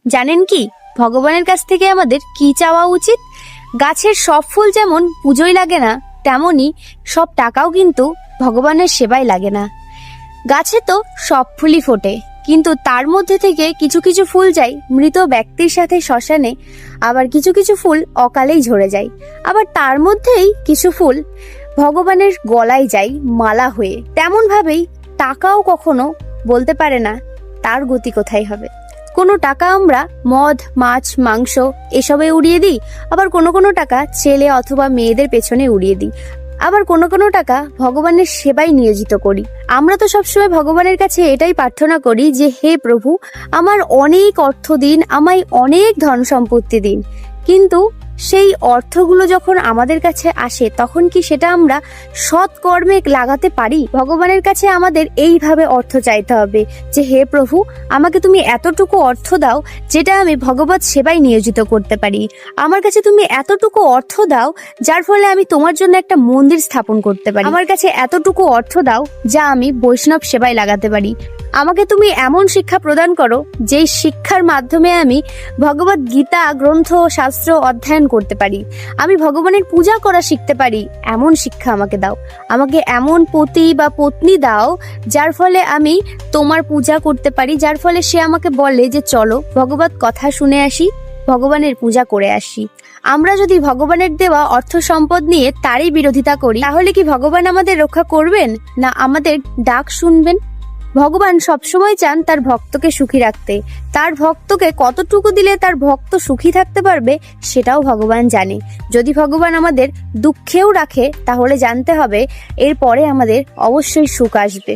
জানেন কি ভগবানের কাছ থেকে আমাদের কি চাওয়া উচিত? গাছের সব ফুল যেমন পুজোয় লাগে না, তেমনি সব টাকাও কিন্তু ভগবানের সেবায় লাগে না। গাছে তো সব ফুলই ফোটে, কিন্তু তার মধ্যে থেকে কিছু কিছু ফুল যায় মৃত ব্যক্তির সাথে শ্মশানে, আবার কিছু কিছু ফুল অকালেই ঝরে যায়। আবার তার মধ্যেই কিছু ফুল ভগবানের গলায় যায় মালা হয়ে। তেমন ভাবেই টাকাও কখনো বলতে পারে না তার গতি কোথায় হবে। কোনো টাকা আমরা মদ, মাছ, মাংস এসবে উড়িয়ে দিই, আবার কোনো কোনো টাকা ছেলে অথবা মেয়েদের পেছনে উড়িয়ে দিই, আবার কোনো কোনো টাকা ভগবানের সেবায় নিয়োজিত করি। আমরা তো সবসময় ভগবানের কাছে এটাই প্রার্থনা করি যে হে প্রভু, আমার অনেক অর্থ দিন, আমায় অনেক ধন সম্পত্তি দিন। কিন্তু সেই অর্থগুলো যখন আমাদের কাছে আসে তখন কি সেটা আমরা সৎ কর্মে লাগাতে পারি? ভগবানের কাছে আমাদের এইভাবে অর্থ চাইতে হবে যে হে প্রভু, আমাকে তুমি এতটুকু অর্থ দাও যেটা আমি ভগবত সেবায় নিয়োজিত করতে পারি। আমার কাছে তুমি এতটুকু অর্থ দাও যার ফলে আমি তোমার জন্য একটা মন্দির স্থাপন করতে পারি। আমার কাছে এতটুকু অর্থ দাও যা আমি বৈষ্ণব সেবায় লাগাতে পারি। আমাকে তুমি এমন শিক্ষা প্রদান করো যেই শিক্ষার মাধ্যমে আমি ভগবত গীতা গ্রন্থ শাস্ত্র অধ্যয়ন করতে পারি, আমি ভগবানের পূজা করা শিখতে পারি। এমন শিক্ষা আমাকে দাও। আমাকে এমন পতি বা পত্নী দাও যার ফলে আমি তোমার পূজা করতে পারি, যার ফলে সে আমাকে বলে যে চলো ভগবত কথা শুনে আসি, ভগবানের পূজা করে আসি। আমরা যদি ভগবানের দেওয়া অর্থ সম্পদ নিয়ে তারই বিরোধিতা করি, তাহলে কি ভগবান আমাদের রক্ষা করবেন না আমাদের ডাক শুনবেন? ভগবান সবসময় চান তার ভক্তকে সুখী রাখতে। তার ভক্তকে কতটুকু দিলে তার ভক্ত সুখী থাকতে পারবে সেটাও ভগবান জানে। যদি ভগবান আমাদের দুঃখেও রাখে তাহলে জানতে হবে এরপরে আমাদের অবশ্যই সুখ আসবে।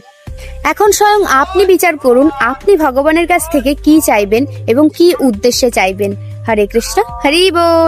এখন স্বয়ং আপনি বিচার করুন, আপনি ভগবানের কাছ থেকে কি চাইবেন এবং কি উদ্দেশ্যে চাইবেন। হরে কৃষ্ণ, হরি বল।